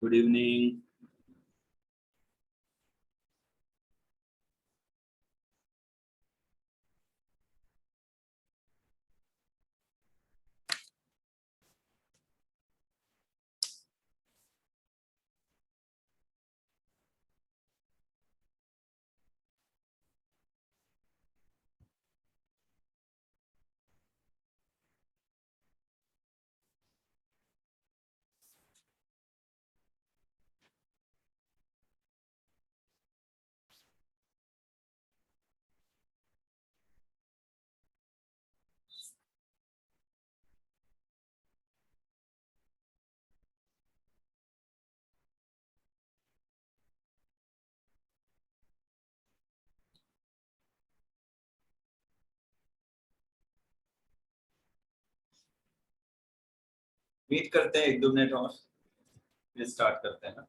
Good evening. Wait करते हैं 1-2 minute और फिर स्टार्ट करते हैं ना।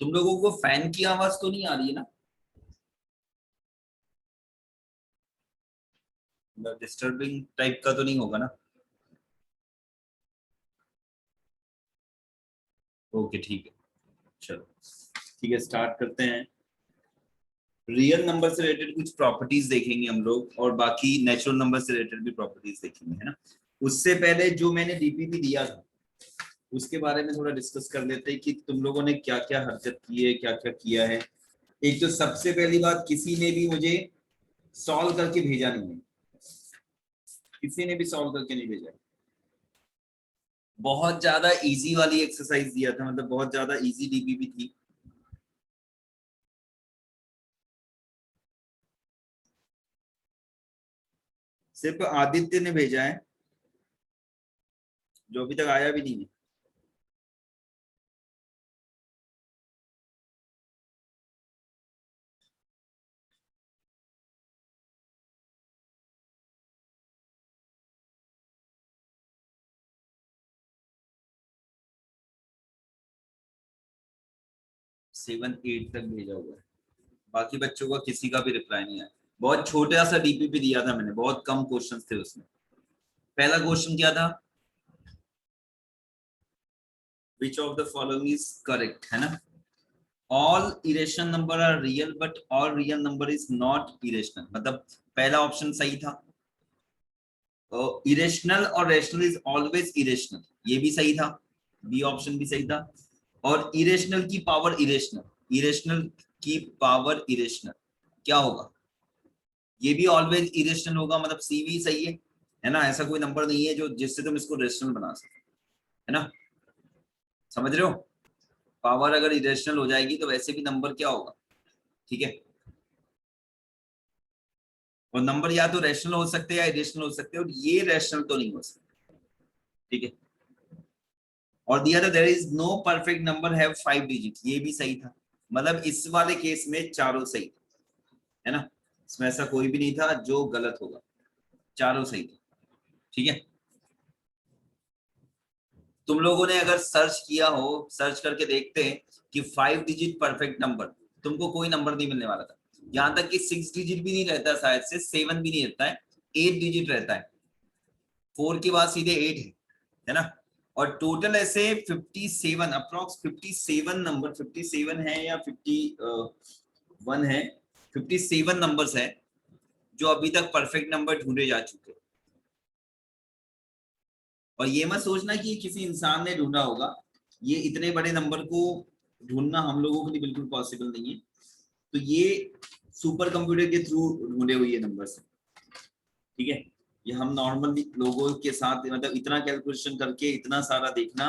तुम लोगों को फैन की आवाज तो नहीं आ रही है ना? डिस्टर्बिंग टाइप का तो नहीं होगा ना? ओके ठीक है, चलो ठीक है, स्टार्ट करते हैं। रियल नंबर से रिलेटेड कुछ प्रॉपर्टीज देखेंगे हम लोग, और बाकी नेचुरल नंबर से रिलेटेड भी प्रॉपर्टीज देखेंगे, है ना। उससे पहले जो मैंने डीपीपी दिया था उसके बारे में थोड़ा डिस्कस कर लेते हैं कि तुम लोगों ने क्या क्या हरकत की है, क्या क्या किया है। एक तो सबसे पहली बात, किसी ने भी मुझे सॉल्व करके भेजा नहीं है, किसी ने भी सॉल्व करके नहीं भेजा। बहुत ज्यादा इजी वाली एक्सरसाइज दिया था, मतलब बहुत ज्यादा इजी डीपीपी थी। सिर्फ आदित्य ने भेजा है, जो अभी तक आया भी नहीं है। सेवन एट तक भेजा हुआ है, बाकी बच्चों का किसी का भी रिप्लाई नहीं आया। बहुत छोटा सा डीपीपी दिया था मैंने, बहुत कम क्वेश्चंस थे उसमें। पहला क्वेश्चन क्या था? Which of the following is correct, है ना। All irrational number are real but all real number is not irrational, मतलब पहला ऑप्शन सही था। इरेशनल और रेशनल इज ऑलवेज इरेशनल, ये भी सही था। बी ऑप्शन भी सही था। और इरेशनल की पावर इरेशनल, इरेशनल की पावर इरेशनल क्या होगा? ये भी ऑलवेज इरेशनल होगा, मतलब सी भी सही है ना। ऐसा कोई नंबर नहीं है जो जिससे तुम इसको रेशनल बना सकते, है ना। समझ रहे हो? पावर अगर इरेशनल हो जाएगी तो वैसे भी नंबर क्या होगा, ठीक है। और नंबर या तो रैशनल हो सकते हैं या इरेशनल हो सकते हैं, और ये रैशनल तो नहीं हो सकते, ठीक है। और दिया था there is no perfect number have 5 digit, ये भी सही था। मतलब इस वाले केस में चारों सही थे, है ना। इसमें ऐसा कोई भी नहीं था जो गलत होगा, चारों सही थे, ठीक है। तुम लोगों ने अगर सर्च किया हो, सर्च करके देखते हैं कि 5 डिजिट परफेक्ट नंबर, तुमको कोई नंबर नहीं मिलने वाला था। यहां तक कि 6 डिजिट भी नहीं रहता, शायद से 7 भी नहीं रहता है, 8 डिजिट रहता है। 4 के बाद सीधे 8 है ना। और टोटल ऐसे 57, अप्रोक्स 57 नंबर, 57 है या 51 है, 57 नंबर्स है जो अभी तक परफेक्ट नंबर ढूंढे जा चुके हैं। और ये मत सोचना कि किसी इंसान ने ढूंढा होगा, ये इतने बड़े नंबर को ढूंढना हम लोगों के लिए बिल्कुल पॉसिबल नहीं है। तो ये सुपर कंप्यूटर के थ्रू ढूंढे हुए नंबर्स है, ठीक है। ये हम नॉर्मल लोगों के साथ, मतलब इतना कैलकुलेशन करके इतना सारा देखना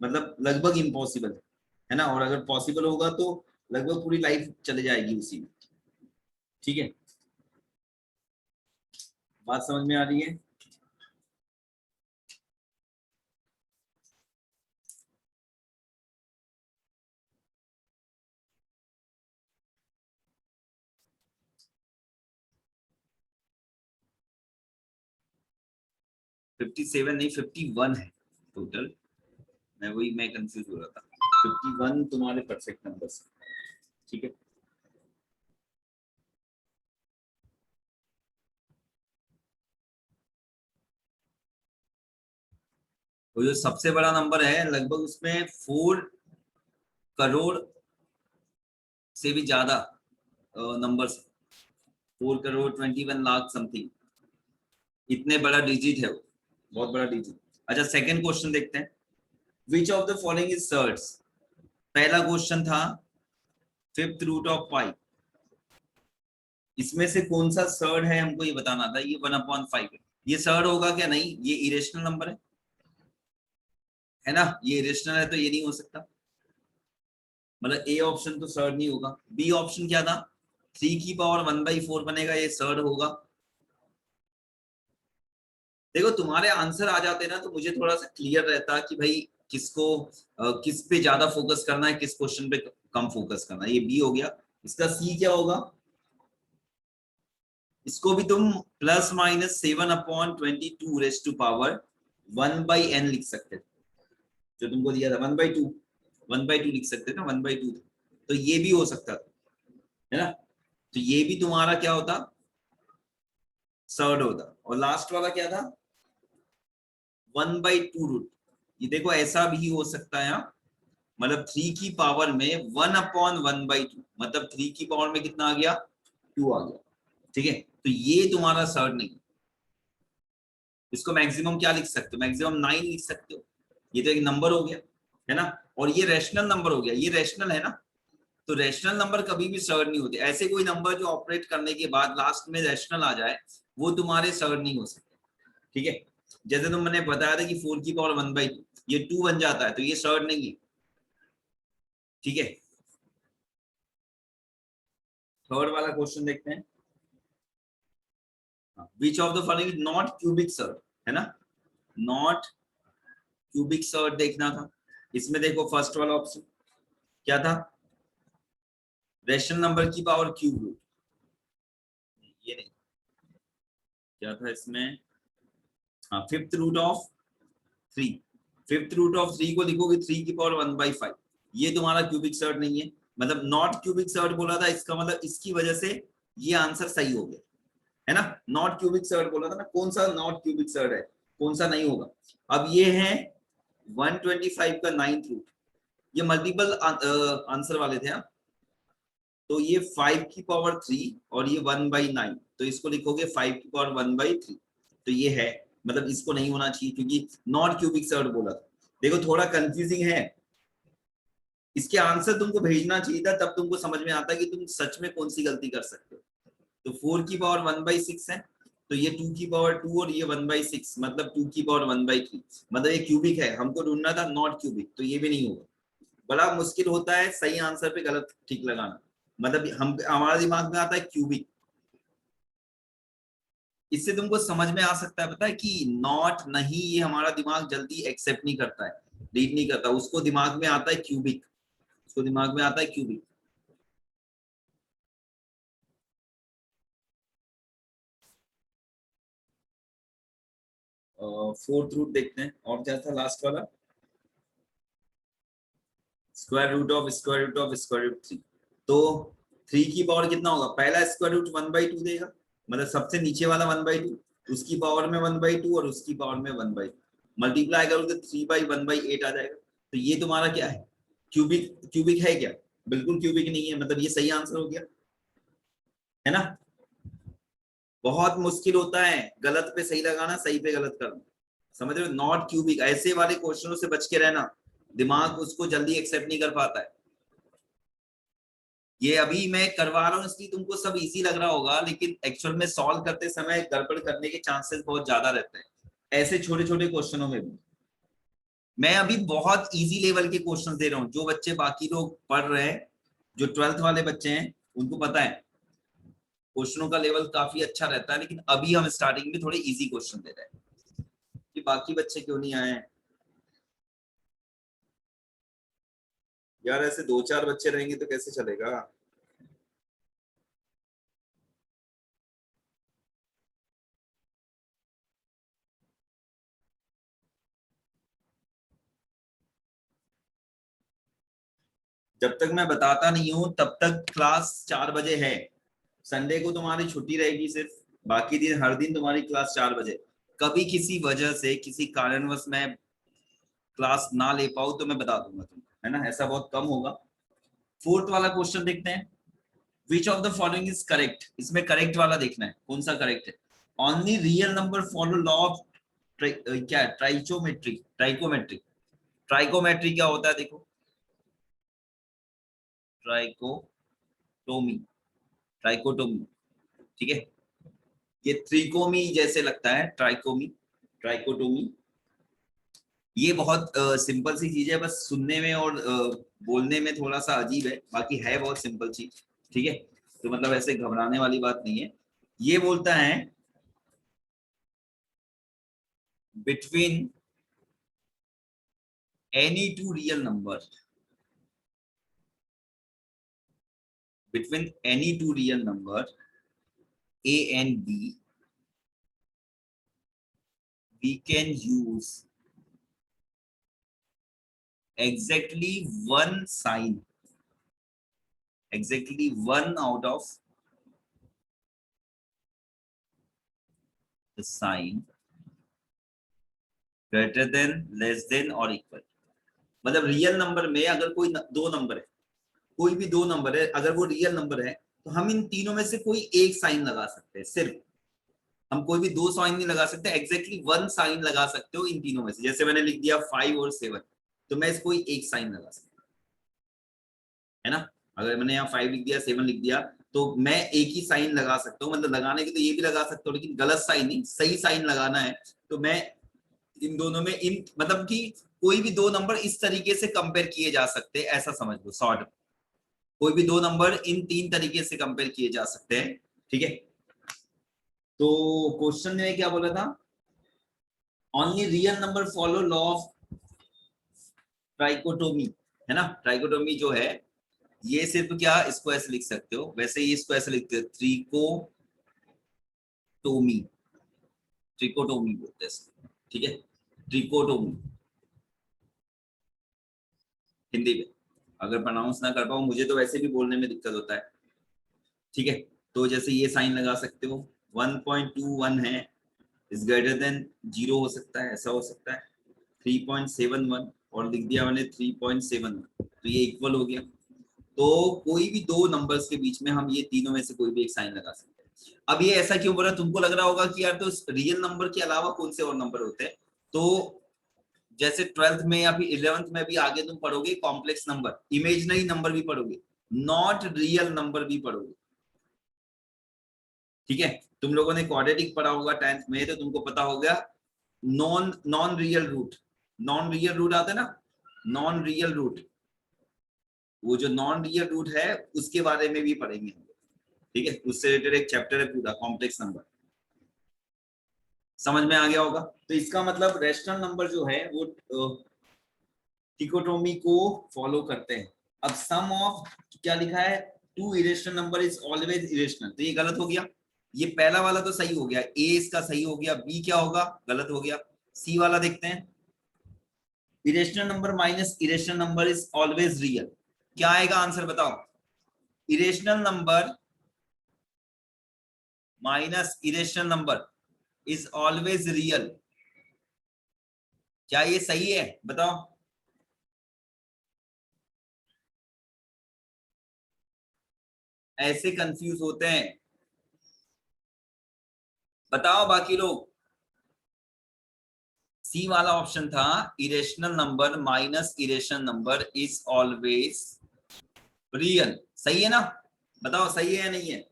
मतलब लगभग इम्पॉसिबल है ना। और अगर पॉसिबल होगा तो लगभग पूरी लाइफ चले जाएगी उसी में, ठीक है। बात समझ में आ रही है? 57 नहीं 51 है टोटल, मैं कंफ्यूज हो रहा था। 51 तुम्हारे परफेक्ट नंबर्स, ठीक है। तो जो सबसे बड़ा नंबर है लगभग उसमें 4 करोड़ से भी ज्यादा नंबर्स, 4 करोड़ 21 लाख समथिंग, इतने बड़ा डिजिट है वो, बहुत बड़ा डिजिट। अच्छा सेकंड क्वेश्चन देखते हैं, विच of the following is surds. पहला क्वेश्चन था फिफ्थ रूट ऑफ पाई, इसमें से कौन सा सर्ड है हमको ये बताना था। ये 1/5 है, ये सर्ड होगा क्या? नहीं, ये इरेशनल नंबर है ना, ये इरेशनल है तो ये नहीं हो सकता, मतलब ए ऑप्शन तो सर्ड नहीं होगा। बी ऑप्शन क्या था, 3 की पावर 1/4 बनेगा, ये सर्ड होगा। देखो तुम्हारे आंसर आ जाते ना तो मुझे थोड़ा सा क्लियर रहता कि भाई किसको किस पे ज्यादा फोकस करना है, किस क्वेश्चन पे कम फोकस करना है। ये बी हो गया। इसका सी क्या होगा, इसको भी तुम +/7/22 लिख सकते थे, जो तुमको दिया था 1/2, 1/2 लिख सकते थे ना, 1/2 तो ये भी हो सकता था, है ना। तो ये भी तुम्हारा क्या होता, सर्ड होता। और लास्ट वाला क्या था, 1/2 रूट। ये देखो ऐसा भी हो सकता है यहाँ, मतलब 3 की पावर में 1/1/2, मतलब 3 की पावर में कितना आ गया, 2 आ गया, ठीक है। तो ये तुम्हारा सर्ड नहीं। इसको मैक्सिमम क्या लिख सकते हो, मैक्सिमम 9 लिख सकते हो। ये तो एक नंबर हो गया, है ना, और ये रैशनल नंबर हो गया, ये रैशनल है ना। तो रैशनल नंबर कभी भी सर्ड नहीं होते। ऐसे कोई नंबर जो ऑपरेट करने के बाद लास्ट में रैशनल आ जाए वो तुम्हारे सर्ड नहीं हो सकते, ठीक है। जैसे तुम मैंने बताया था कि 4 की पावर 1/2 ये 2 बन जाता है, तो ये सर्ड नहीं है, ठीक है। थर्ड वाला क्वेश्चन देखते हैं, विच of the following is not cubic surd, है ना, नॉट क्यूबिक सर्ड देखना था। इसमें देखो फर्स्ट वाला ऑप्शन क्या था, रैशनल नंबर की पावर क्यूब रूट, ये नहीं, क्या था इसमें, हाँ fifth root of 3, fifth root of 3 को लिखोगे 3 की पावर 1/5, ये तुम्हारा क्यूबिक सर्ड नहीं है। मतलब नॉट क्यूबिक सर्ड बोला था, इसका मतलब इसकी वजह से ये आंसर सही हो गया, है ना। नॉट क्यूबिक सर्ड बोला था ना, कौन सा नॉट क्यूबिक सर्ड है, कौन सा नहीं होगा। अब ये है 125 का 9th रूट, ये मल्टीपल आंसर वाले थे, हाँ। तो ये 5 की पावर 3 और ये 1/9, तो इसको लिखोगे 5 की पावर 1/3, तो ये है, मतलब इसको नहीं होना चाहिए क्योंकि नॉट क्यूबिक सर्ड बोला था। देखो थोड़ा कंफ्यूजिंग है, इसके आंसर तुमको भेजना चाहिए था, तब तुमको समझ में आता कि तुम सच में कौन सी गलती कर सकते हो। तो 4 की पावर 1/6 है, तो ये 2 की पावर 2 और ये 1/6, मतलब 2 की पावर 1/3, मतलब ये क्यूबिक है, हमको ढूंढना था नॉट क्यूबिक, तो ये भी नहीं होगा। बड़ा मुश्किल होता है सही आंसर पे गलत ठीक लगाना, मतलब हम हमारा दिमाग में आता है क्यूबिक। इससे तुमको समझ में आ सकता है, पता है कि नॉट नहीं, ये हमारा दिमाग जल्दी एक्सेप्ट नहीं करता है, रीड नहीं करता, उसको दिमाग में आता है क्यूबिक, उसको दिमाग में आता है क्यूबिक। फोर्थ रूट देखते हैं, और क्या था लास्ट वाला, स्क्वायर रूट ऑफ 3। तो 3 की पावर कितना होगा, पहला स्क्वायर रूट 1/2 देगा, मतलब सबसे नीचे वाला 1/2, उसकी पावर में 1/2 और उसकी पावर में 1/2, मल्टीप्लाई करोगे 3/1/8 आ जाएगा। तो ये तुम्हारा क्या है, क्यूबिक, क्यूबिक है क्या, बिल्कुल क्यूबिक नहीं है, मतलब ये सही आंसर हो गया, है ना। बहुत मुश्किल होता है गलत पे सही लगाना, सही पे गलत करना, समझ रहे हो। नॉट क्यूबिक, ऐसे वाले क्वेश्चनों से बच के रहना, दिमाग उसको जल्दी एक्सेप्ट नहीं कर पाता है। ये अभी मैं करवा रहा हूँ इसलिए तुमको सब इजी लग रहा होगा, लेकिन एक्चुअल में सॉल्व करते समय गड़बड़ करने के चांसेस बहुत ज्यादा रहते हैं, ऐसे छोटे छोटे क्वेश्चनों में भी। मैं अभी बहुत इजी लेवल के क्वेश्चन दे रहा हूँ, जो बच्चे बाकी लोग पढ़ रहे हैं, जो 12th वाले बच्चे हैं उनको पता है क्वेश्चनों का लेवल काफी अच्छा रहता है, लेकिन अभी हम स्टार्टिंग में थोड़े इजी क्वेश्चन दे रहे हैं, कि बाकी बच्चे क्यों नहीं आए हैं यार, ऐसे 2-4 बच्चे रहेंगे तो कैसे चलेगा। जब तक मैं बताता नहीं हूं तब तक क्लास 4 बजे है। संडे को तुम्हारी छुट्टी रहेगी सिर्फ, बाकी दिन हर दिन तुम्हारी क्लास 4 बजे। कभी किसी वजह से किसी कारणवश मैं क्लास ना ले पाऊँ तो मैं बता दूंगा तुमको, है ना, ऐसा बहुत कम होगा। फोर्थ वाला क्वेश्चन देखते हैं। विच of the following is correct, इसमें करेक्ट वाला देखना है कौन सा करेक्ट है। Only real number follow law of क्या ट्राइचोमेट्री, ट्राइकोमेट्री। ट्राइकोमेट्री क्या होता है देखो, ट्राइकोटोमी, ट्राइकोटोमी, ठीक है। ये त्रिकोमी जैसे लगता है, ट्राइकोमी, ट्राइकोटोमी। ये बहुत सिंपल सी चीज है, बस सुनने में और बोलने में थोड़ा सा अजीब है, बाकी है बहुत सिंपल चीज, ठीक है। तो मतलब ऐसे घबराने वाली बात नहीं है। ये बोलता है between any two real number, between any two real number a and b, we can use exactly one sign, exactly one out of the sign greater than, less than or equal। मतलब real number में अगर कोई दो number है, कोई भी दो number है, अगर वो रियल नंबर है तो हम इन तीनों में से कोई एक साइन लगा सकते हैं सिर्फ। हम कोई भी दो साइन नहीं लगा सकते, एग्जैक्टली वन साइन लगा सकते हो इन तीनों में से। जैसे मैंने लिख दिया 5 और 7, तो मैं इसको एक साइन लगा सकता हूँ, है ना। अगर मैंने यहाँ 5 लिख दिया, 7 लिख दिया, तो मैं एक ही साइन लगा सकता हूँ। मतलब लगाने के तो ये भी लगा सकता हूँ, लेकिन गलत साइन नहीं, सही साइन लगाना है। तो मैं इन दोनों में, इन मतलब कि कोई भी दो नंबर इस तरीके से कंपेयर किए जा सकते हैं, ऐसा समझ लो शॉर्ट। कोई भी दो नंबर इन तीन तरीके से कंपेयर किए जा सकते हैं, ठीक है। तो क्वेश्चन में क्या बोला था, only real number follow law of trichotomy, है ना। ट्राइकोटोमी जो है ये सिर्फ क्या, इसको ऐसे लिख सकते हो, वैसे ही इसको ऐसे लिखते हैं त्रिकोटोमी, ट्रिकोटोमी बोलते हैं इसको, ठीक है, ट्रिकोटोमी हिंदी में। अगर प्रोनाउंस ना कर पाऊं, मुझे तो वैसे भी बोलने में दिक्कत होता है, ठीक है। तो जैसे ये साइन लगा सकते हो, 1.21 है, इज ग्रेटर देन 0 हो सकता है, ऐसा हो सकता है 3.71, और लिख दिया मैंने 3.71, तो ये इक्वल हो गया। तो कोई भी दो नंबर्स के बीच में हम ये तीनों में से कोई भी एक साइन लगा सकते हैं। अब ये ऐसा क्यों बोला, तुमको लग रहा होगा कि यार तो रियल नंबर के अलावा कौन से और नंबर होते हैं। तो जैसे 12th में या फिर 11th में भी आगे तुम पढ़ोगे कॉम्प्लेक्स नंबर, इमेजिनरी नंबर भी पढ़ोगे, नॉट रियल नंबर भी पढ़ोगे, ठीक है। तुम लोगों ने क्वाड्रेटिक पढ़ा होगा 10th में, तो तुमको पता हो गया non non real root, non real root आता है ना, नॉन रियल रूट। वो जो नॉन रियल रूट है उसके बारे में भी पढ़ेंगे हम, ठीक है। उससे रिलेटेड एक चैप्टर है पूरा, कॉम्प्लेक्स नंबर। समझ में आ गया होगा। तो इसका मतलब रेशनल नंबर जो है वो ट्रिकोटोमी को फॉलो करते हैं। अब सम ऑफ क्या लिखा है, two irrational number is always irrational, तो ये गलत हो गया। ये पहला वाला तो सही हो गया, ए इसका सही हो गया, बी क्या होगा, गलत हो गया। सी वाला देखते हैं, irrational number minus irrational number is always real. क्या आएगा आंसर बताओ, irrational number minus irrational number is always real. क्या ये सही है बताओ। ऐसे कंफ्यूज होते हैं, बताओ बाकी लोग। सी वाला ऑप्शन था, irrational number minus irrational number is always real, सही है ना। बताओ सही है या नहीं है।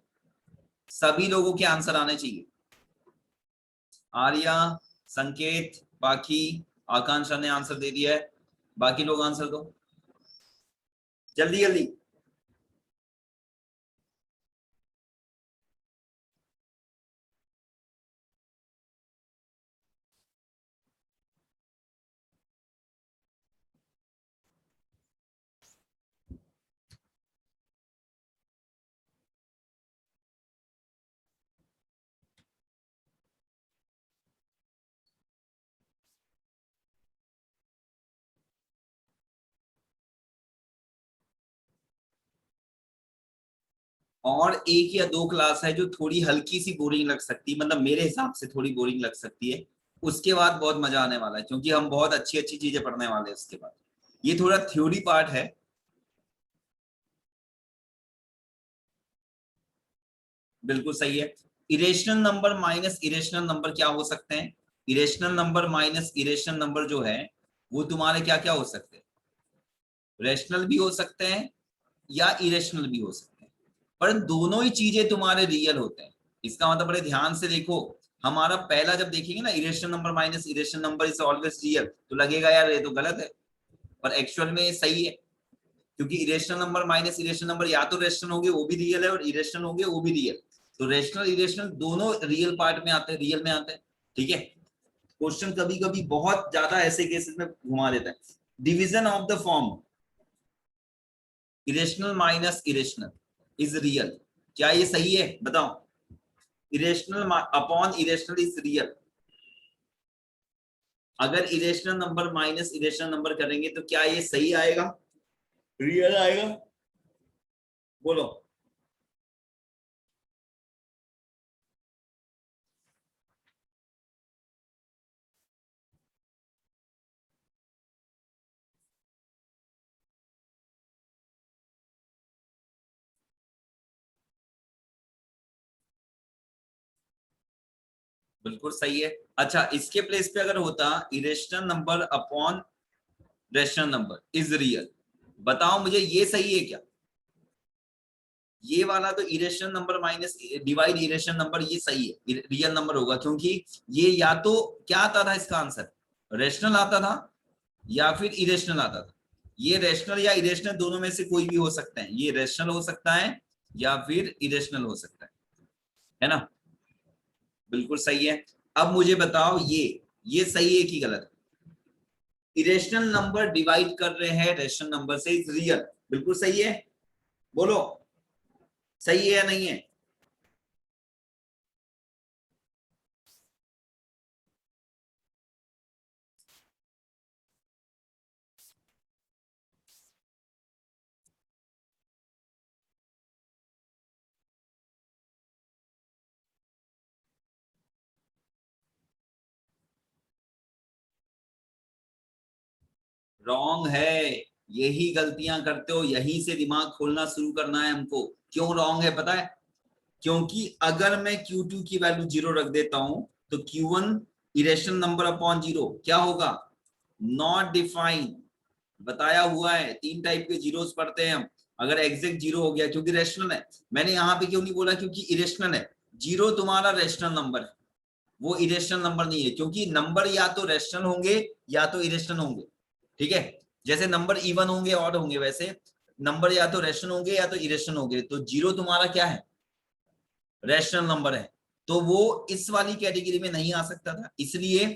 सभी लोगों के आंसर आने चाहिए। आर्या, संकेत, बाकी आकांक्षा ने आंसर दे दिया है, बाकी लोग आंसर दो जल्दी जल्दी। और एक या दो क्लास है जो थोड़ी हल्की सी बोरिंग लग सकती है, मतलब मेरे हिसाब से थोड़ी बोरिंग लग सकती है। उसके बाद बहुत मजा आने वाला है क्योंकि हम बहुत अच्छी अच्छी चीजें पढ़ने वाले हैं उसके बाद। ये थोड़ा थ्योरी पार्ट है। बिल्कुल सही है। Irrational number minus irrational number क्या हो सकते हैं? Irrational number minus irrational number जो है वो तुम्हारे क्या क्या हो सकते हैं? रेशनल भी हो सकते हैं या इरेशनल भी हो सकते हैं, पर दोनों ही चीजें तुम्हारे रियल होते हैं। इसका मतलब बड़े ध्यान से देखो, हमारा पहला जब देखेंगे ना irrational number minus irrational number is always real, तो लगेगा यार ये तो गलत है, पर एक्चुअल में ये सही है। क्योंकि irrational number minus irrational number या तो रेशनल होंगे वो भी रियल है, और इरेशनल होंगे वो भी रियल। तो रेशनल इरेशनल दोनों रियल पार्ट में आते हैं, रियल में आते हैं। ठीक है। क्वेश्चन कभी कभी बहुत ज्यादा ऐसे केसेस में घुमा देता है। Division of the form irrational minus irrational is real, क्या ये सही है बताओ? Irrational upon irrational is real. अगर irrational number minus irrational number करेंगे तो क्या ये सही आएगा, रियल आएगा? बोलो। बिल्कुल सही है। अच्छा, इसके प्लेस पे अगर होता irrational number upon rational number is real, बताओ मुझे ये सही है क्या? ये वाला तो irrational number minus divide irrational number ये सही है, रियल नंबर होगा, क्योंकि ये या तो क्या आता था इसका आंसर, रेशनल आता था या फिर इरेशनल आता था। ये रेशनल या इरेशनल दोनों में से कोई भी हो सकता है, ये रेशनल हो सकता है या फिर इरेशनल हो सकता है ना? बिल्कुल सही है। अब मुझे बताओ ये सही है कि गलत? इरेशनल नंबर डिवाइड कर रहे हैं रेशनल नंबर से इज रियल, बिल्कुल सही है। बोलो सही है या नहीं है? रॉन्ग है। यही गलतियां करते हो, यहीं से दिमाग खोलना शुरू करना है हमको। क्यों रॉन्ग है पता है? क्योंकि अगर मैं Q2 की वैल्यू जीरो रख देता हूं तो Q1 irrational number upon zero क्या होगा? Not defined. बताया हुआ है, तीन टाइप के जीरोस पढ़ते हैं हम। अगर एग्जैक्ट जीरो हो गया क्योंकि रेशनल है, मैंने यहाँ पे क्यों नहीं बोला क्योंकि इरेशनल है। जीरो तुम्हारा रेशनल नंबर है, वो इरेशनल नंबर नहीं है, क्योंकि नंबर या तो रेशनल होंगे या तो इरेशनल होंगे। ठीक है। जैसे नंबर इवन होंगे ऑड होंगे, वैसे नंबर या तो रेशनल होंगे या तो इरेशनल होंगे। तो जीरो तुम्हारा क्या है? रैशनल नंबर है। तो वो इस वाली कैटेगरी में नहीं आ सकता था, इसलिए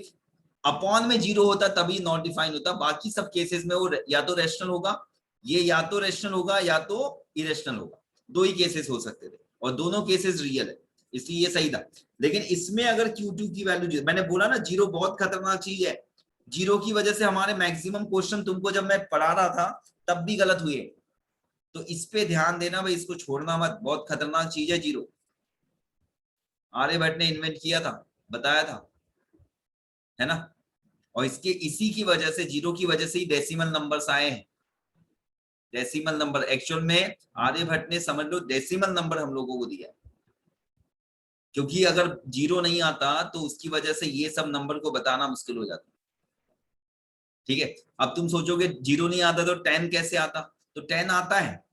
अपॉन में जीरो होता तभी नॉट डिफाइन होता। बाकी सब केसेस में वो या तो रैशनल होगा, ये या तो रैशनल होगा या तो इरेशनल होगा। दो ही केसेस हो सकते थे और दोनों केसेस रियल है, इसलिए ये सही था। लेकिन इसमें अगर Q2 की वैल्यू, मैंने बोला ना जीरो बहुत खतरनाक चीज है। जीरो की वजह से हमारे मैक्सिमम क्वेश्चन तुमको जब मैं पढ़ा रहा था तब भी गलत हुए। तो इस पे ध्यान देना भाई, इसको छोड़ना मत, बहुत खतरनाक चीज है जीरो। आर्यभट्ट ने इन्वेंट किया था, बताया था, है ना? और इसके इसी की वजह से, जीरो की वजह से ही डेसिमल नंबर्स आए हैं। डेसिमल नंबर एक्चुअल में आर्यभट्ट ने, समझ लो, डेसिमल नंबर हम लोगों को दिया, क्योंकि अगर जीरो नहीं आता तो उसकी वजह से ये सब नंबर को बताना मुश्किल हो जाता। ठीक है। अब तुम सोचोगे जीरो नहीं आता तो टेन कैसे आता? तो टेन आता है।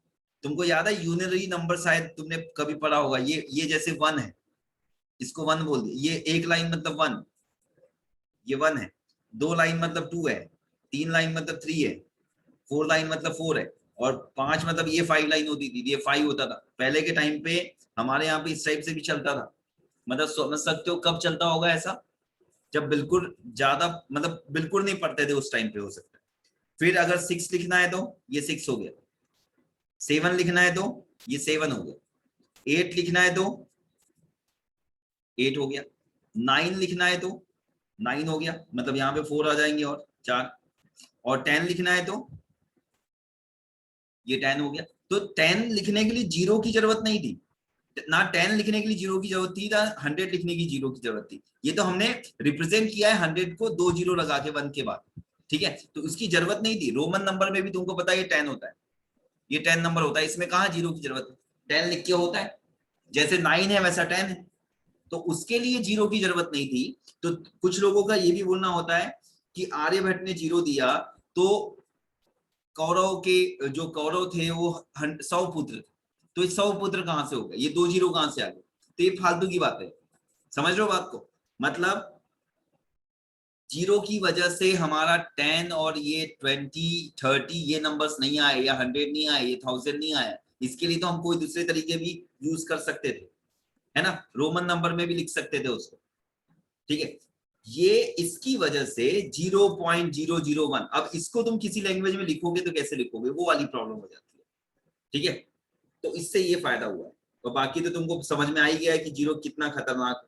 तुमको याद है यूनिटरी नंबर, शायद तुमने कभी पढ़ा होगा, ये जैसे वन है, इसको वन बोल दिया, ये एक लाइन मतलब वन, ये वन है। दो लाइन मतलब टू है, तीन लाइन मतलब थ्री है, फोर लाइन मतलब फोर है, और पांच मतलब ये फाइव लाइन होती थी, ये फाइव होता था पहले के टाइम पे। हमारे यहाँ पे इस टाइप से भी चलता था। मतलब समझ सकते हो कब चलता होगा ऐसा, जब बिल्कुल ज्यादा, मतलब बिल्कुल नहीं पढ़ते थे उस टाइम पे, हो सकता है। फिर अगर सिक्स लिखना है तो ये सिक्स हो गया, सेवन लिखना है तो ये सेवन हो गया, एट लिखना है तो एट हो गया, नाइन लिखना है तो नाइन हो गया, मतलब यहाँ पे फोर आ जाएंगे और चार, और टेन लिखना है तो ये टेन हो गया। तो 10 लिखने के लिए जीरो की जरूरत नहीं थी, ना 10 लिखने के लिए जीरो की जरूरत थी, ना 100 लिखने की जीरो की जरूरत थी। ये तो हमने रिप्रेजेंट किया है 100 को 2 जीरो लगा के 1 के बाद, ठीक है, तो उसकी जरूरत नहीं थी। रोमन नंबर में भी तुमको पता है ये 10 होता है, ये 10 नंबर होता है, इसमें कहाँ जीरो की जरूरत है, 10 लिख के होता है, जैसे 9 है वैसा 10 है, तो उसके लिए जीरो की जरूरत नहीं थी। तो कुछ लोगों का ये भी बोलना होता है कि आर्यभट्ट ने जीरो दिया तो कौरव के जो कौरव थे वो 100 पुत्र थे, तो 100 पुत्र कहां से हो गए, ये 2 जीरो कहां से आ गए, तो ये फालतू की बात है। समझ रहे हो बात को, मतलब जीरो की वजह से हमारा 10 और ये 20 30 ये नंबर्स नहीं आए, या 100 नहीं आए, ये 1000 नहीं आया। इसके लिए तो हम कोई दूसरे तरीके भी यूज कर सकते थे, है ना, रोमन नंबर में भी लिख सकते थे उसको, ठीक है। ये इसकी वजह से 0.001, अब इसको तुम किसी लैंग्वेज में लिखोगे तो कैसे लिखोगे, वो वाली प्रॉब्लम हो जाती है, ठीक है। तो इससे ये फायदा हुआ है, और बाकी तो तुमको समझ में आ ही गया है कि जीरो कितना खतरनाक,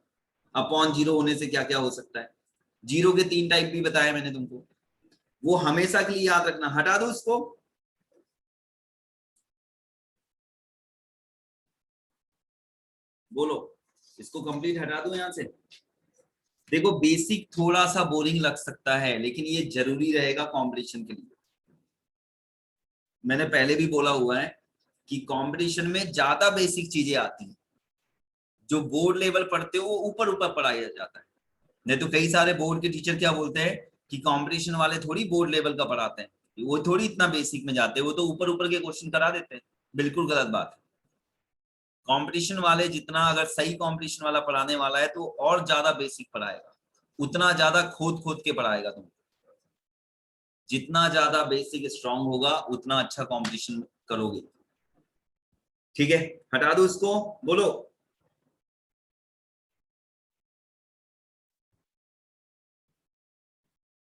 अपॉन जीरो होने से क्या क्या हो सकता है। जीरो के 3 टाइप भी बताया मैंने तुमको, वो हमेशा के लिए याद रखना। हटा दो इसको, बोलो, इसको कंप्लीट हटा दो यहां से। देखो बेसिक थोड़ा सा बोरिंग लग सकता है, लेकिन ये जरूरी रहेगा कंपटीशन के लिए। मैंने पहले भी बोला हुआ है कि कंपटीशन में ज्यादा बेसिक चीजें आती हैं, जो बोर्ड लेवल पढ़ते हो वो ऊपर ऊपर पढ़ाया जाता है। नहीं तो कई सारे बोर्ड के टीचर क्या बोलते हैं कि कंपटीशन वाले थोड़ी बोर्ड लेवल का पढ़ाते हैं, वो थोड़ी इतना बेसिक में जाते हैं, वो तो ऊपर ऊपर के क्वेश्चन करा देते हैं। बिल्कुल गलत बात है। कंपटीशन वाले जितना अगर सही कंपटीशन वाला पढ़ाने वाला है तो और ज्यादा बेसिक पढ़ाएगा, उतना ज्यादा खोद खोद के पढ़ाएगा तुम। जितना ज्यादा बेसिक स्ट्रांग होगा उतना अच्छा कंपटीशन करोगे, ठीक है। हटा दो इसको, बोलो।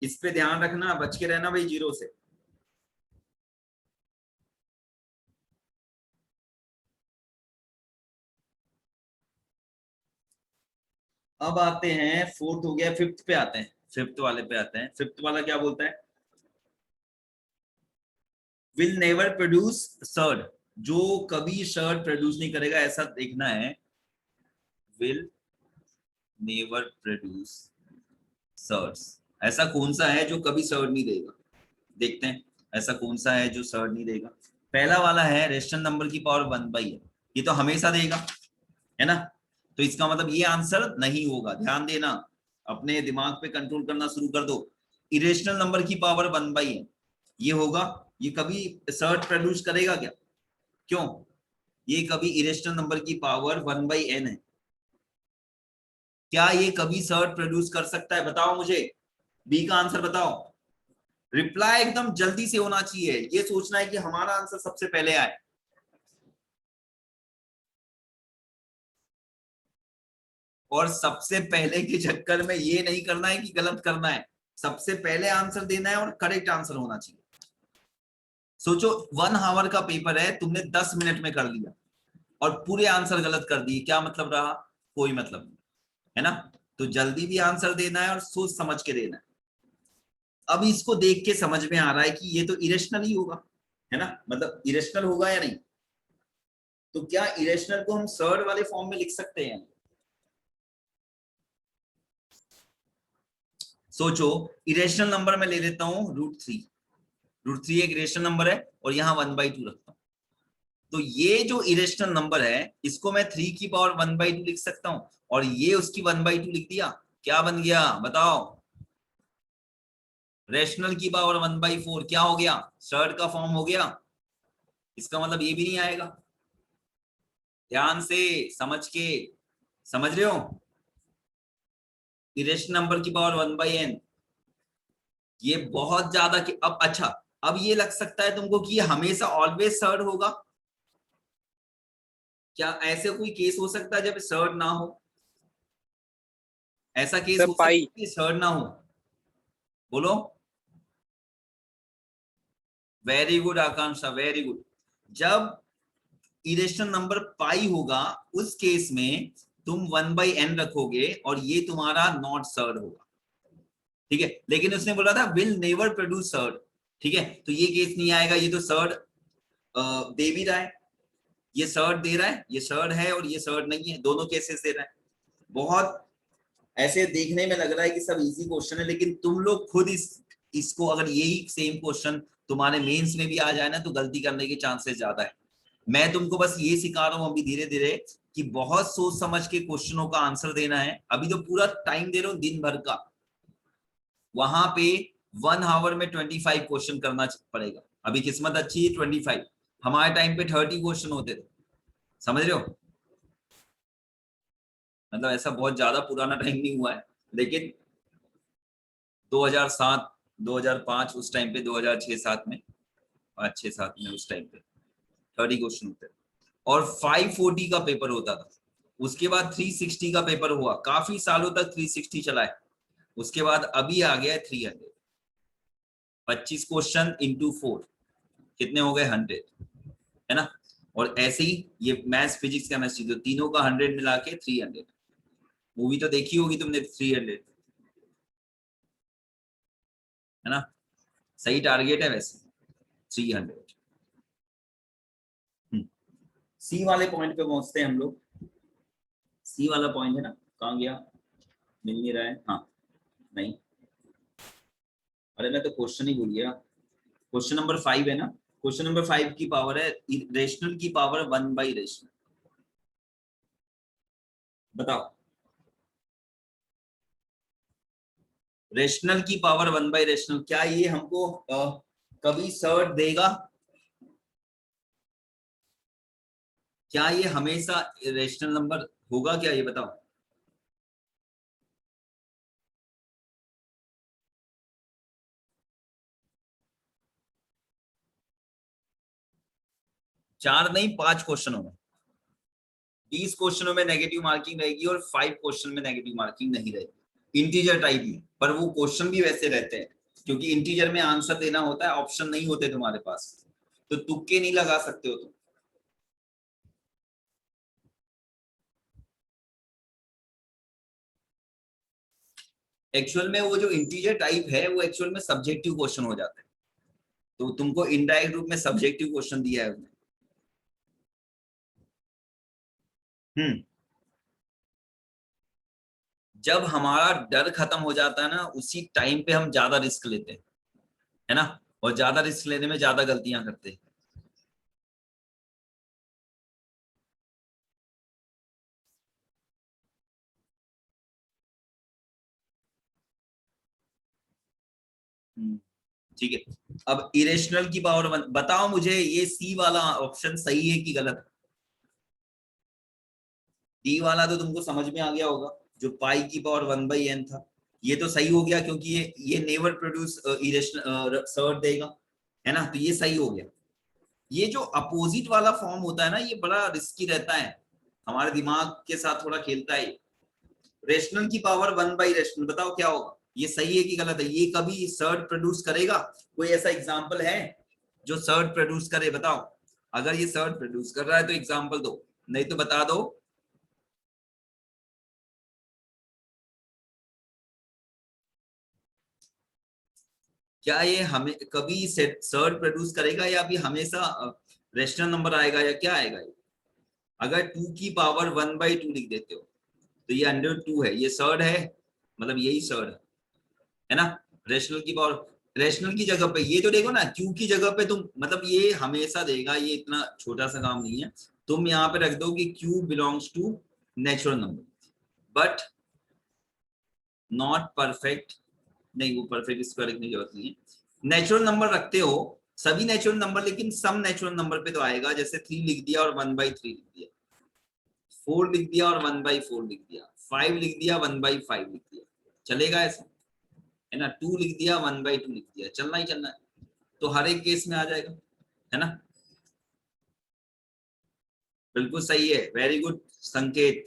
इस पे ध्यान रखना, बच के रहना भाई जीरो से। अब आते हैं, फोर्थ हो गया, फिफ्थ पे आते हैं, फिफ्थ वाले पे आते हैं। फिफ्थ वाला क्या बोलता है, विल नेवर प्रोड्यूस सर्ड, जो कभी सर्ड प्रोड्यूस नहीं करेगा, ऐसा देखना है। विल नेवर प्रोड्यूस सर्ड्स, ऐसा कौन सा है जो कभी सर्ड नहीं देगा, देखते हैं ऐसा कौन सा है जो सर्ड नहीं देगा। पहला वाला है रेशनल नंबर की पावर 1/n, ये तो हमेशा देगा, है ना, तो इसका मतलब ये आंसर नहीं होगा। ध्यान देना, अपने दिमाग पे कंट्रोल करना शुरू कर दो। इरेशनल नंबर की पावर 1/n ये होगा, ये कभी सर्ट प्रोड्यूस करेगा क्या, क्यों, ये कभी इरेशनल नंबर की पावर 1/n है, क्या ये कभी सर्ट प्रोड्यूस कर सकता है, बताओ मुझे, बी का आंसर बताओ। रिप्लाई एकदम जल्दी से होना चाहिए, ये सोचना है कि हमारा आंसर सबसे पहले आए। और सबसे पहले के चक्कर में ये नहीं करना है कि गलत करना है, सबसे पहले आंसर देना है और करेक्ट आंसर होना चाहिए। सोचो 1 आवर का पेपर है, तुमने 10 मिनट में कर लिया और पूरे आंसर गलत कर दिए, क्या मतलब रहा, कोई मतलब नहीं, है ना। तो जल्दी भी आंसर देना है और सोच समझ के देना है। अब इसको देख के समझ में आ रहा है कि ये तो इरेशनल ही होगा, है ना, मतलब इरेशनल होगा या नहीं। तो क्या इरेशनल को हम सर्ड वाले फॉर्म में लिख सकते हैं, सोचो। इरेशनल नंबर में ले लेता हूं √3, √3 एक इरेशनल नंबर है और यहाँ 1/2 रखता हूं, तो ये जो इरेशनल नंबर है इसको मैं 3 की पावर 1/2 लिख सकता हूं, और ये उसकी 1/2 लिख दिया, क्या बन गया बताओ, रेशनल की पावर 1/4 क्या हो गया, सर्ड का फॉर्म हो गया। इसका मतलब ये भी नहीं आएगा, ध्यान से समझ के, समझ रहे हो, इरेशनल नंबर की पावर 1/n, ये बहुत ज्यादा कि अब अच्छा, अब ये लग सकता है तुमको कि ये हमेशा ऑलवेज सर्ड होगा, क्या ऐसे कोई केस हो सकता है जब सर्ड ना हो, ऐसा केस सर हो सकता पाई। है कि सर्ड ना हो, बोलो। वेरी गुड आकांक्षा, वेरी गुड। जब इरेशनल नंबर पाई होगा उस केस में तुम 1/n रखोगे और ये तुम्हारा नॉट सर्ड होगा, ठीक है। लेकिन उसने बोला था विल नेवर प्रोड्यूस सर्ड, ठीक है, तो ये केस नहीं आएगा, ये तो सर्ड दे भी रहा है, ये सर्ड दे रहा है, ये सर्ड है और ये सर्ड नहीं है, दोनों केसेस दे रहा है। बहुत ऐसे देखने में लग रहा है कि सब इजी क्वेश्चन है, लेकिन तुम लोग खुद इसको अगर यही सेम क्वेश्चन तुम्हारे मेंस में भी आ जाए ना तो गलती करने के चांसेस ज्यादा है। मैं तुमको बस ये सिखा रहा हूँ अभी धीरे धीरे कि बहुत सोच समझ के क्वेश्चनों का आंसर देना है। अभी तो पूरा टाइम दे रहा हूँ दिन भर का, वहां पे 1 आवर में 25 क्वेश्चन करना पड़ेगा। अभी किस्मत अच्छी है 25, हमारे टाइम पे 30 क्वेश्चन होते थे, समझ रहे हो? मतलब ऐसा बहुत ज्यादा पुराना टाइम नहीं हुआ है, लेकिन 2007 2005 उस टाइम पे, 2006-07 में, 5-6-7 में उस टाइम पे 30 क्वेश्चन होते थे और 540 का पेपर होता था। उसके बाद 360 का पेपर हुआ, काफी सालों तक 360 चला है। उसके बाद अभी आ गया है 300। 25 क्वेश्चन इंटू 4 कितने हो गए? 100, है ना? और ऐसे ही ये मैथ्स फिजिक्स केमिस्ट्री, तो तीनों का 100 मिला के 300। मूवी तो देखी होगी तुमने 300, है ना? सही टारगेट है वैसे 300। सी वाले पॉइंट पे पहुंचते हैं हम लोग। सी वाला पॉइंट है ना, कहाँ गया? मिल नहीं रहा है। हाँ, नहीं, अरे मैं तो क्वेश्चन ही भूल गया। क्वेश्चन नंबर 5 है ना? क्वेश्चन नंबर 5 की पावर है रेशनल की पावर 1 बाई रेशनल। बताओ, रेशनल की पावर 1 बाई रेशनल, क्या ये हमको कभी सर्ट देगा? क्या ये हमेशा रेशनल नंबर होगा क्या, ये बताओ? चार नहीं, 5 क्वेश्चनों में, 20 क्वेश्चनों में नेगेटिव मार्किंग रहेगी और 5 क्वेश्चन में नेगेटिव मार्किंग नहीं रहेगी इंटीजर टाइप में। पर वो क्वेश्चन भी वैसे रहते हैं, क्योंकि इंटीजर में आंसर देना होता है, ऑप्शन नहीं होते तुम्हारे पास, तो तुक्के नहीं लगा सकते हो तुम। एक्चुअल में वो जो इंटीजर टाइप है वो एक्चुअल में सब्जेक्टिव क्वेश्चन हो जाता है, तो तुमको इनडायरेक्ट रूप में सब्जेक्टिव क्वेश्चन दिया है उसने। हम्म जब हमारा डर खत्म हो जाता है ना, उसी टाइम पे हम ज्यादा रिस्क लेते हैं, है ना? और ज्यादा रिस्क लेने में ज्यादा गलतियां करते हैं। ठीक है, अब इरेशनल की पावर बताओ मुझे, ये सी वाला ऑप्शन सही है कि गलत? डी वाला तो तुमको समझ में आ गया होगा, जो पाई की पावर 1/n था, ये तो सही हो गया क्योंकि ये नेवर प्रोड्यूस इरेशनल सर्ट देगा, है ना? तो ये सही हो गया। ये जो अपोजिट वाला फॉर्म होता है ना, ये बड़ा रिस्की रहता है, हमारे दिमाग के साथ थोड़ा खेलता है। रेशनल की पावर 1/रेशनल, बताओ क्या होगा? ये सही है कि गलत है? ये कभी सर्ट प्रोड्यूस करेगा? कोई ऐसा एग्जाम्पल है जो सर्ट प्रोड्यूस करे? बताओ, अगर ये सर्ट प्रोड्यूस कर रहा है तो एग्जाम्पल दो, नहीं तो बता दो। क्या ये हमें कभी सर्ट प्रोड्यूस करेगा, या अभी हमेशा रेशनल नंबर आएगा, या क्या आएगा ये? अगर 2 की पावर 1/2 लिख देते हो तो ये √2 है, ये सर्ड है, मतलब यही सर्ड है ना? रेशनल की पावर, रेशनल की जगह पे ये तो देखो ना, क्यू की जगह पे तुम, मतलब ये हमेशा देगा, ये इतना छोटा सा काम नहीं है। तुम यहाँ पे रख दो कि Q belongs to natural number but not perfect, नहीं वो परफेक्ट इसको लिखने की जरूरत नहीं है। नेचुरल नंबर रखते हो, सभी नेचुरल नंबर, लेकिन सम नेचुरल नंबर पे तो आएगा, जैसे 3 लिख दिया और 1/3 लिख दिया, 4 लिख दिया और 1/4 लिख दिया, 5 लिख दिया 1/5 लिख दिया, चलेगा ऐसा? है ना? 2 लिख दिया 1/2 लिख दिया, चलना ही चलना है, तो हर एक केस में आ जाएगा, है ना? बिल्कुल सही है, वेरी गुड संकेत।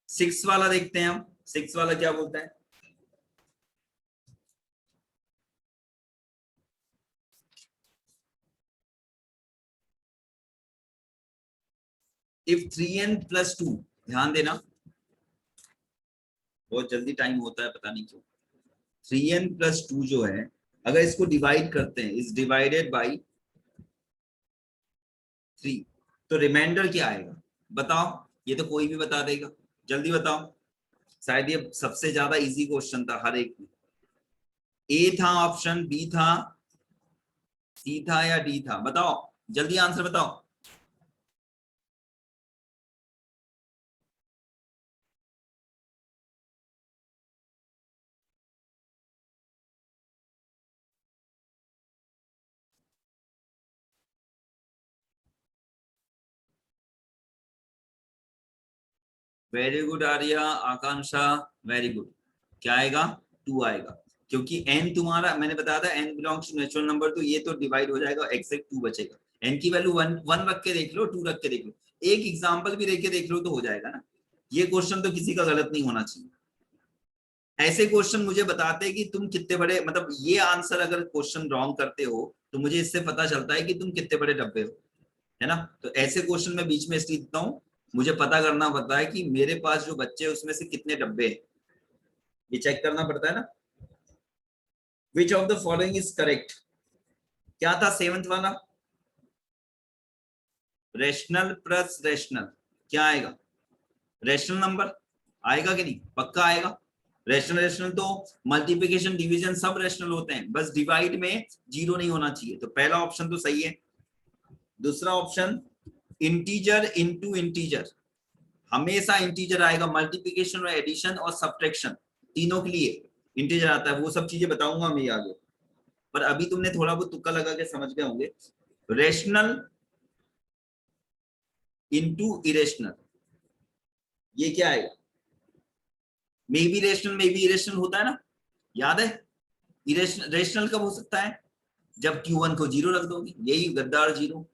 6 वाला देखते हैं हम, 6 वाला क्या बोलता है? इफ 3n+2, ध्यान देना, बहुत जल्दी टाइम होता है पता नहीं क्यों। 3n+2 जो है, अगर इसको डिवाइड करते हैं, इज डिवाइडेड बाई 3। तो रिमाइंडर क्या आएगा बताओ, ये तो कोई भी बता देगा, जल्दी बताओ। शायद ये सबसे ज्यादा इजी क्वेश्चन था हर एक में। ए था ऑप्शन, बी था, सी था या डी था, बताओ जल्दी आंसर बताओ। वेरी गुड आर्या, आकांक्षा, वेरी गुड। क्या आएगा? 2 आएगा, क्योंकि n तुम्हारा मैंने बताया था n belongs to natural number, तो ये तो डिवाइड हो जाएगा, एग्जैक्ट 2 बचेगा। n की वैल्यू 1 रख के देख लो, 2 रख के देख लो, एक एग्जांपल भी देख के देख लो तो हो जाएगा ना। ये क्वेश्चन तो किसी का गलत नहीं होना चाहिए। ऐसे क्वेश्चन मुझे बताते हैं कि तुम कितने बड़े, मतलब ये आंसर अगर क्वेश्चन रॉन्ग करते हो तो मुझे इससे पता चलता है कि तुम कितने बड़े डब्बे हो, है ना। तो ऐसे क्वेश्चन में बीच में इसलिए देता हूँ, मुझे पता करना पड़ता है कि मेरे पास जो बच्चे हैं उसमें से कितने डब्बे हैं, ये चेक करना पड़ता है ना। विच of the following is correct? क्या था सेवंथ वाला? रेशनल प्लस रेशनल, क्या आएगा? रेशनल नंबर आएगा कि नहीं? पक्का आएगा। रेशनल रेशनल तो मल्टीप्लिकेशन डिवीजन सब रेशनल होते हैं, बस डिवाइड में जीरो नहीं होना चाहिए, तो पहला ऑप्शन तो सही है। दूसरा ऑप्शन इंटीजर इनटू इंटीजर, हमेशा इंटीजर आएगा, मल्टीप्लिकेशन और एडिशन और सब्ट्रैक्शन तीनों के लिए इंटीजर आता है, वो सब चीजें बताऊंगा मैं आगे, पर अभी तुमने थोड़ा बहुत तुक्का लगा के समझ गए होंगे। रेशनल इनटू इरेशनल, ये क्या आएगा? मे be rational may be irrational होता है ना, याद है? इरेशनल रेशनल कब हो सकता है? जब Q1 को जीरो रख दोगे, यही गद्दार जीरो,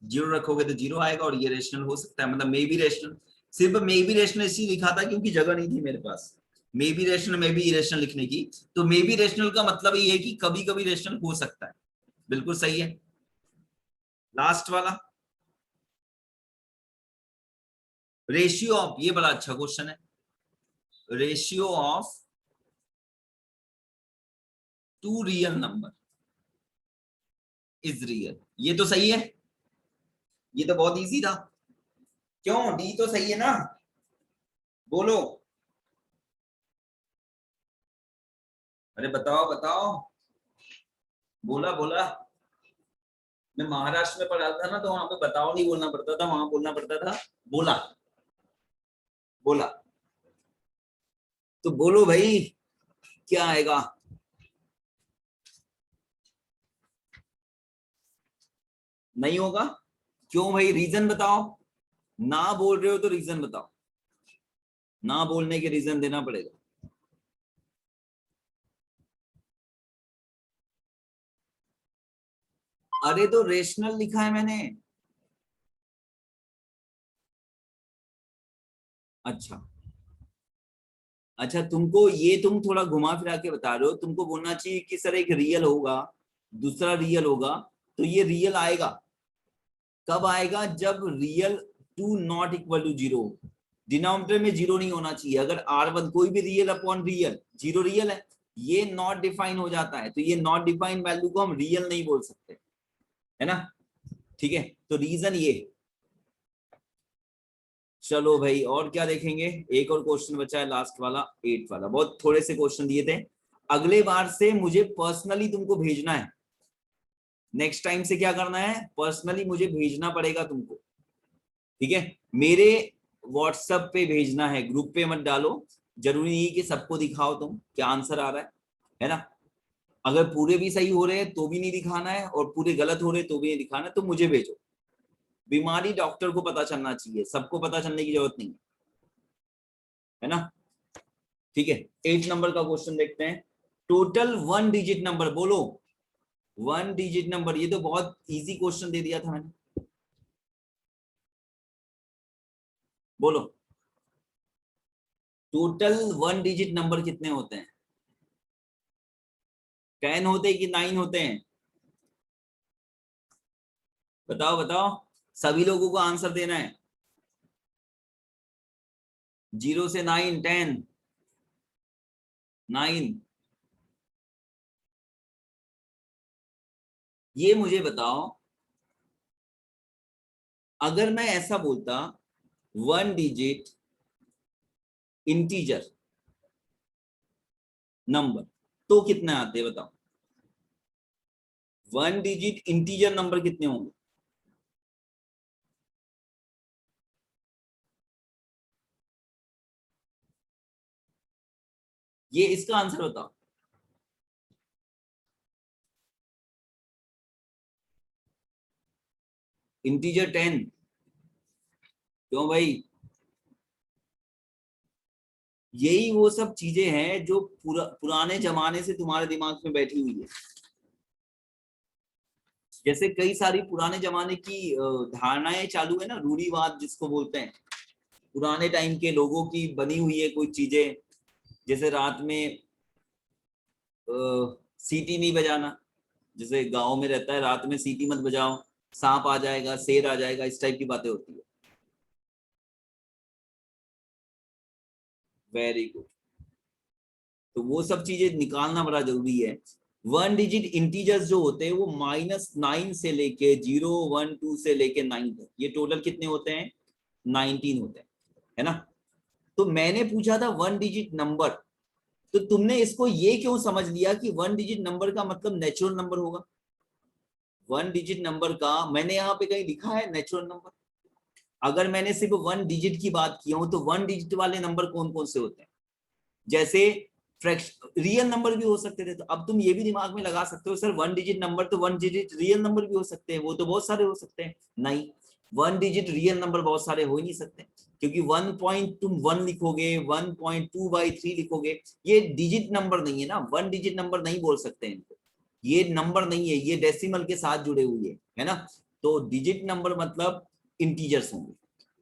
जीरो रखोगे तो जीरो आएगा, और ये रेशनल हो सकता है, मतलब मे बी रेशनल। सिर्फ मे बी रेशनल इसलिए लिखा था क्योंकि जगह नहीं थी मेरे पास may be rational may be irrational लिखने की, तो मे बी रेशनल का मतलब ये है कि कभी कभी रेशनल हो सकता है। बिल्कुल सही है। लास्ट वाला, रेशियो ऑफ, ये बड़ा अच्छा क्वेश्चन है, ratio of two real number is real, ये तो सही है, ये तो बहुत इजी था। क्यों? डी तो सही है ना, बोलो। अरे बताओ बताओ, बोला बोला। मैं महाराष्ट्र में पढ़ा था ना, तो वहां पे बताओ नहीं बोलना पड़ता था, वहां बोलना पड़ता था बोला, बोला। तो बोलो भाई, क्या आएगा? नहीं होगा? क्यों भाई, रीजन बताओ। ना बोल रहे हो तो रीजन बताओ, ना बोलने के रीजन देना पड़ेगा। अरे तो रेशनल लिखा है मैंने। अच्छा, अच्छा तुमको ये, तुम थोड़ा घुमा फिरा के बता रहे हो, तुमको बोलना चाहिए कि सर एक रियल होगा, दूसरा रियल होगा, तो ये रियल आएगा। कब आएगा? जब real two not equal to zero, denominator में जीरो नहीं होना चाहिए। अगर R1 कोई भी real upon real, zero real है, ये नॉट डिफाइन हो जाता है, तो ये नॉट डिफाइन वैल्यू को हम रियल नहीं बोल सकते, है ना। ठीक है, तो रीजन ये। चलो भाई, और क्या देखेंगे? एक और क्वेश्चन बचा है, लास्ट वाला, 8 वाला। बहुत थोड़े से क्वेश्चन दिए थे। अगले बार से मुझे पर्सनली तुमको भेजना है, नेक्स्ट टाइम से क्या करना है, पर्सनली मुझे भेजना पड़ेगा तुमको, ठीक है। मेरे व्हाट्सएप पे भेजना है, ग्रुप पे मत डालो, जरूरी नहीं कि सबको दिखाओ तुम क्या आंसर आ रहा है ना। अगर पूरे भी सही हो रहे हैं तो भी नहीं दिखाना है, और पूरे गलत हो रहे हैं तो भी नहीं दिखाना है, तो मुझे भेजो। बीमारी डॉक्टर को पता चलना चाहिए, सबको पता चलने की जरूरत नहीं है ना। ठीक है, 8 नंबर का क्वेश्चन देखते हैं। टोटल 1 डिजिट नंबर, बोलो 1 डिजिट नंबर, ये तो बहुत इजी क्वेश्चन दे दिया था मैंने, बोलो टोटल 1 डिजिट नंबर कितने होते हैं? 10 होते हैं कि 9 होते हैं? बताओ बताओ, सभी लोगों को आंसर देना है। 0 से 9, 10, 9। ये मुझे बताओ, अगर मैं ऐसा बोलता 1 डिजिट इंटीजर नंबर तो कितने आते हैं बताओ? 1 डिजिट इंटीजर नंबर कितने होंगे? ये इसका आंसर बताओ। इंटीजर 10। क्यों भाई? यही वो सब चीजें हैं जो पुराने जमाने से तुम्हारे दिमाग में बैठी हुई है। जैसे कई सारी पुराने जमाने की धारणाएं चालू है ना, रूढ़िवाद जिसको बोलते हैं, पुराने टाइम के लोगों की बनी हुई है कुछ चीजें। जैसे रात में सीटी नहीं बजाना, जैसे गांव में रहता है रात में सीटी मत बजाओ, सांप आ जाएगा, शेर आ जाएगा, इस टाइप की बातें होती है। Very good. तो वो सब चीजें निकालना बड़ा जरूरी है। 1 डिजिट इंटीजर्स जो होते हैं वो -9 से लेके 0, 1, 2 से लेके 9 तक, ये टोटल कितने होते हैं? 19 होते हैं, है ना। तो मैंने पूछा था 1 डिजिट नंबर, तो तुमने इसको ये क्यों समझ लिया कि 1 डिजिट नंबर का मतलब नेचुरल नंबर होगा? 1 डिजिट नंबर का मैंने यहाँ पे कहीं लिखा है नेचुरल नंबर? अगर मैंने सिर्फ 1 डिजिट की बात की हूं तो 1 डिजिट वाले नंबर कौन कौन से होते हैं? जैसे रियल नंबर भी हो सकते थे, तो अब तुम ये भी दिमाग में लगा सकते हो सर 1 डिजिट नंबर तो 1 डिजिट रियल नंबर भी हो सकते हैं, वो तो बहुत सारे हो सकते हैं। नहीं, 1 डिजिट रियल नंबर बहुत सारे हो ही नहीं सकते, क्योंकि 1 पॉइंट तुम 1 लिखोगे, 1.2/3 लिखोगे, ये डिजिट नंबर नहीं है ना, 1 डिजिट नंबर नहीं बोल सकते इनको, ये नंबर नहीं है, ये डेसिमल के साथ जुड़े हुए है ना। तो डिजिट नंबर मतलब इंटीजर्स होंगे।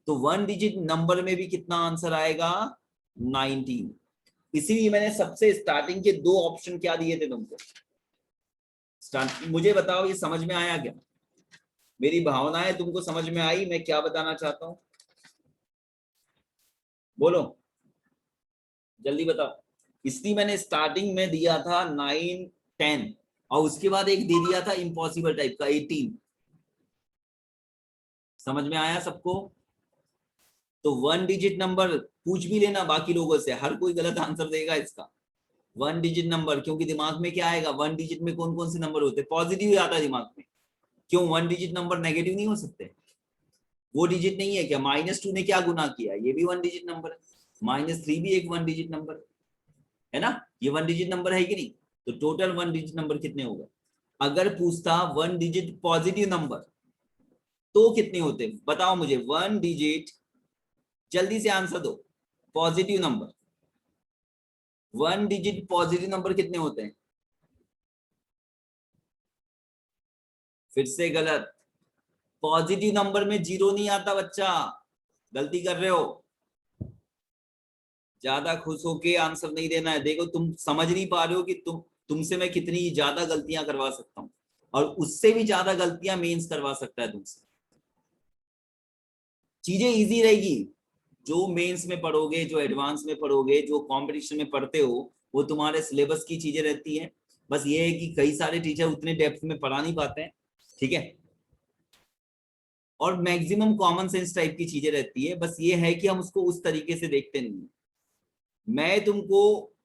तो 1 डिजिट नंबर में भी कितना आंसर आएगा? 19। इसीलिए मैंने सबसे स्टार्टिंग के 2 ऑप्शन क्या दिए थे तुमको। मुझे बताओ ये समझ में आया क्या? मेरी भावनाएं तुमको समझ में आई, मैं क्या बताना चाहता हूं? बोलो जल्दी बताओ। इसलिए मैंने स्टार्टिंग में दिया था 9, 10 और उसके बाद एक दे दिया था इम्पॉसिबल टाइप का 18। समझ में आया सबको? तो 1 डिजिट नंबर पूछ भी लेना बाकी लोगों से, हर कोई गलत आंसर देगा इसका। 1 डिजिट नंबर, क्योंकि दिमाग में क्या आएगा, 1 डिजिट में कौन कौन से नंबर होते हैं? पॉजिटिव आता है दिमाग में। क्यों 1 डिजिट नंबर नेगेटिव नहीं हो सकते? वो डिजिट नहीं है क्या? -2 ने क्या गुना किया, ये भी 1 डिजिट नंबर है। -3 भी एक 1 डिजिट नंबर है ना, ये 1 डिजिट नंबर है कि नहीं? तो टोटल 1 डिजिट नंबर कितने हो गए? अगर पूछता 1 डिजिट पॉजिटिव नंबर तो कितने होते बताओ मुझे? 1 डिजिट, जल्दी से आंसर दो, positive number, 1 digit positive number कितने होते हैं? फिर से गलत, पॉजिटिव नंबर में 0 नहीं आता बच्चा, गलती कर रहे हो। ज्यादा खुश होके आंसर नहीं देना है। देखो तुम समझ नहीं पा रहे हो कि तुमसे मैं कितनी ज्यादा गलतियां करवा सकता हूँ, और उससे भी ज्यादा गलतियां मेंस करवा सकता है तुमसे। चीजें इजी रहेगी, जो मेंस में पढ़ोगे, जो एडवांस में पढ़ोगे, जो कंपटीशन में पढ़ते हो, वो तुम्हारे सिलेबस की चीजें रहती हैं। बस ये है कि कई सारे टीचर उतने डेप्थ में पढ़ा नहीं पाते हैं, ठीक है। और मैक्सिमम कॉमन सेंस टाइप की चीजें रहती है, बस ये है कि हम उसको उस तरीके से देखते नहीं है। मैं तुमको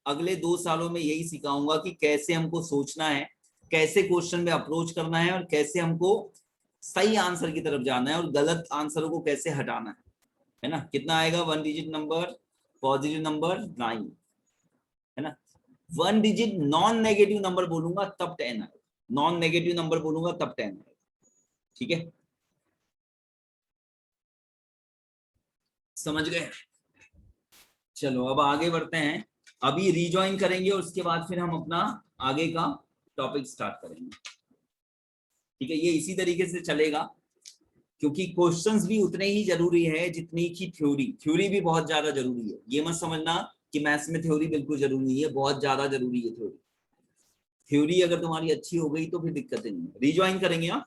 अगले 2 सालों में यही सिखाऊंगा कि कैसे हमको सोचना है, कैसे क्वेश्चन में अप्रोच करना है, और कैसे हमको सही आंसर की तरफ जाना है और गलत आंसरों को कैसे हटाना है ना। कितना आएगा 1 डिजिट नंबर पॉजिटिव नंबर? 9, है ना। 1 डिजिट नॉन नेगेटिव नंबर बोलूंगा तब 10 आएगा, नॉन नेगेटिव नंबर बोलूंगा तब 10 आएगा, ठीक है। समझ गए? चलो अब आगे बढ़ते हैं, अभी रिज्वाइन करेंगे और उसके बाद फिर हम अपना आगे का टॉपिक स्टार्ट करेंगे, ठीक है। ये इसी तरीके से चलेगा, क्योंकि क्वेश्चंस भी उतने ही जरूरी है जितनी की थ्योरी। थ्योरी भी बहुत ज्यादा जरूरी है, ये मत समझना कि मैथ्स में थ्योरी बिल्कुल जरूरी नहीं है, बहुत ज्यादा जरूरी है थ्योरी। थ्योरी अगर तुम्हारी अच्छी हो गई तो फिर दिक्कतें नहीं है। रिज्वाइन करेंगे आप।